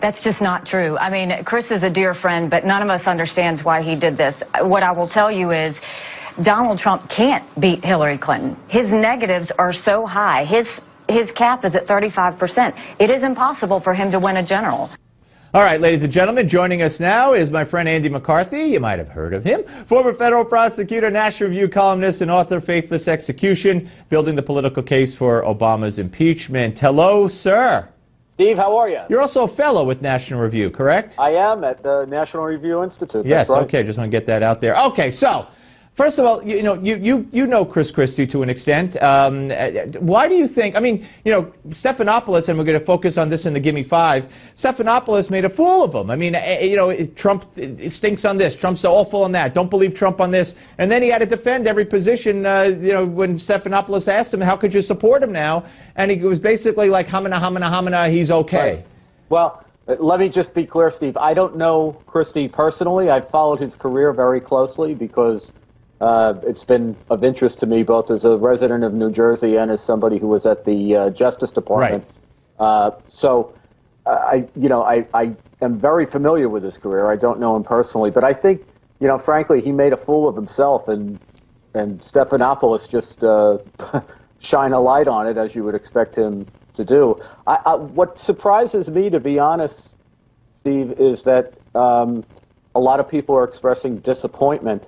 That's just not true. I mean, Chris is a dear friend, but none of us understands why he did this. What I will tell you is Donald Trump can't beat Hillary Clinton. His negatives are so high. His cap is at 35%. It is impossible for him to win a general. All right, ladies and gentlemen, joining us now is my friend Andy McCarthy. You might have heard of him. Former federal prosecutor, National Review columnist, and author of Faithless Execution, building the political case for Obama's impeachment. Hello, sir. Steve, how are you? You're also a fellow with National Review, correct? I am at the National Review Institute. Yes, That's right. okay, just want to get that out there. Okay, so first of all, you know Chris Christie to an extent. Why do you think, I mean, Stephanopoulos, and we're going to focus on this in the Gimme 5, Stephanopoulos made a fool of him. I mean, Trump stinks on this, Trump's so awful on that, don't believe Trump on this. And then he had to defend every position, when Stephanopoulos asked him, how could you support him now? And he was basically like, hamina, he's okay. Right. Well, let me just be clear, Steve. I don't know Christie personally. I've followed his career very closely because it's been of interest to me both as a resident of New Jersey and as somebody who was at the Justice Department. Right. So I am very familiar with his career. I don't know him personally, but I think, frankly, he made a fool of himself, and Stephanopoulos just shine a light on it, as you would expect him to do. What surprises me, to be honest, Steve, is that a lot of people are expressing disappointment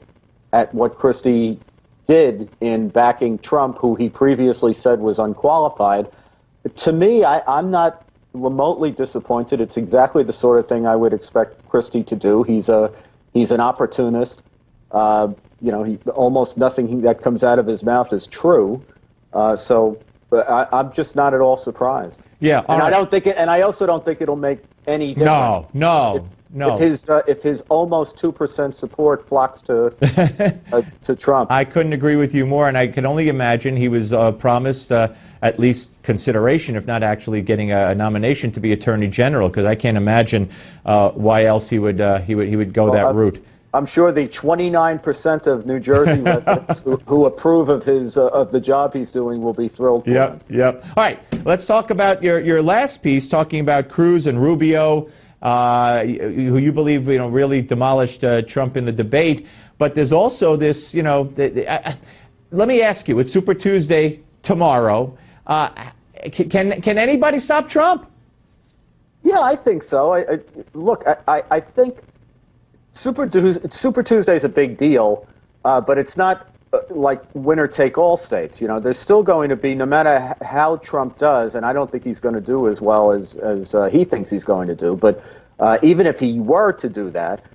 at what Christie did in backing Trump, who he previously said was unqualified. To me, I'm not remotely disappointed. It's exactly the sort of thing I would expect Christie to do. He's an opportunist. Almost nothing that comes out of his mouth is true. So I'm just not at all surprised. Yeah, and I also don't think it'll make any difference. No. If his almost 2% support flocks to Trump. I couldn't agree with you more, and I can only imagine he was promised at least consideration, if not actually getting a nomination to be Attorney General, because I can't imagine why else he would go that route. I'm sure the 29% of New Jersey residents who approve of his of the job he's doing will be thrilled. Yep. All right, let's talk about your last piece, talking about Cruz and Rubio, who you believe really demolished Trump in the debate. But there's also this, let me ask you, it's Super Tuesday tomorrow. Can anybody stop Trump? Yeah, I think so. I think Super Tuesday is a big deal, but it's not like winner-take-all states. There's still going to be, no matter how Trump does, and I don't think he's going to do as well as he thinks he's going to do, but even if he were to do that,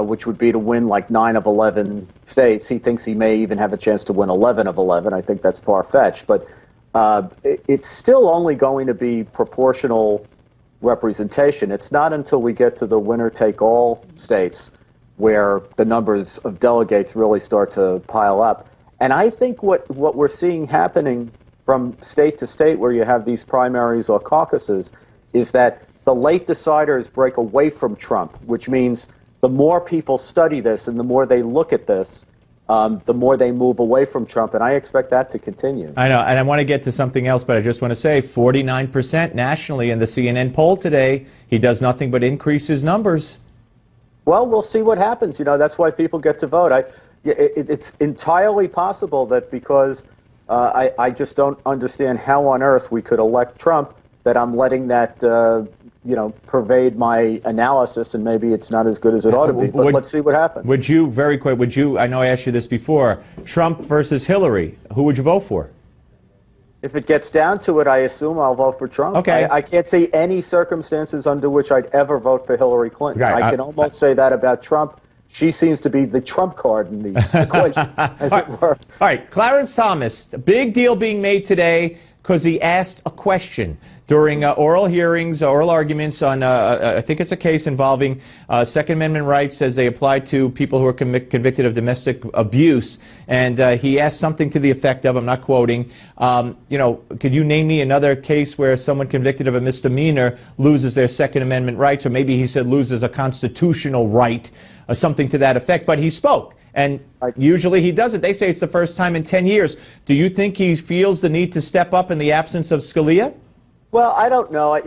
which would be to win like 9 of 11 states, he thinks he may even have a chance to win 11 of 11. I think that's far-fetched, but it's still only going to be proportional representation. It's not until we get to the winner-take-all states where the numbers of delegates really start to pile up. And I think what we're seeing happening from state to state where you have these primaries or caucuses is that the late deciders break away from Trump, which means the more people study this and the more they look at this, the more they move away from Trump, and I expect that to continue. I know, and I want to get to something else, but I just want to say 49% nationally in the CNN poll today. He does nothing but increase his numbers. Well, we'll see what happens. That's why people get to vote. It's entirely possible that because I just don't understand how on earth we could elect Trump, that I'm letting that pervade my analysis, and maybe it's not as good as it ought to be. But let's see what happens. Would you, very quick, I know I asked you this before, Trump versus Hillary, who would you vote for? If it gets down to it, I assume I'll vote for Trump. Okay. I can't see any circumstances under which I'd ever vote for Hillary Clinton. Right. I can almost say that about Trump. She seems to be the trump card in the equation, as it were. All right, Clarence Thomas, a big deal being made today because he asked a question during oral hearings, oral arguments on, I think it's a case involving Second Amendment rights as they apply to people who are convicted of domestic abuse. And he asked something to the effect of, I'm not quoting, could you name me another case where someone convicted of a misdemeanor loses their Second Amendment rights? Or maybe he said loses a constitutional right, or something to that effect. But he spoke. And usually he doesn't. They say it's the first time in 10 years. Do you think he feels the need to step up in the absence of Scalia? Well, I don't know.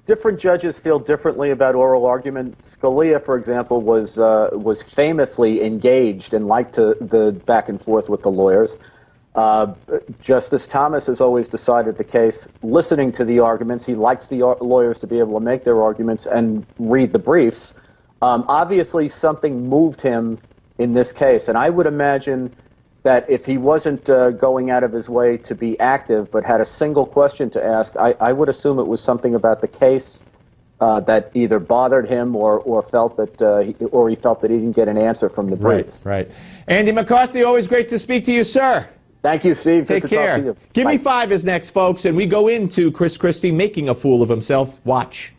different judges feel differently about oral argument. Scalia, for example, was famously engaged and liked the back and forth with the lawyers. Justice Thomas has always decided the case listening to the arguments. He likes the lawyers to be able to make their arguments and read the briefs. Obviously, something moved him in this case, and I would imagine that if he wasn't going out of his way to be active but had a single question to ask, I would assume it was something about the case that either bothered him or felt that he felt that he didn't get an answer from the briefs. Right. Andy McCarthy, always great to speak to you, sir. Thank you, Steve. Take care. Give Me 5 is next, folks, and we go into Chris Christie making a fool of himself. Watch.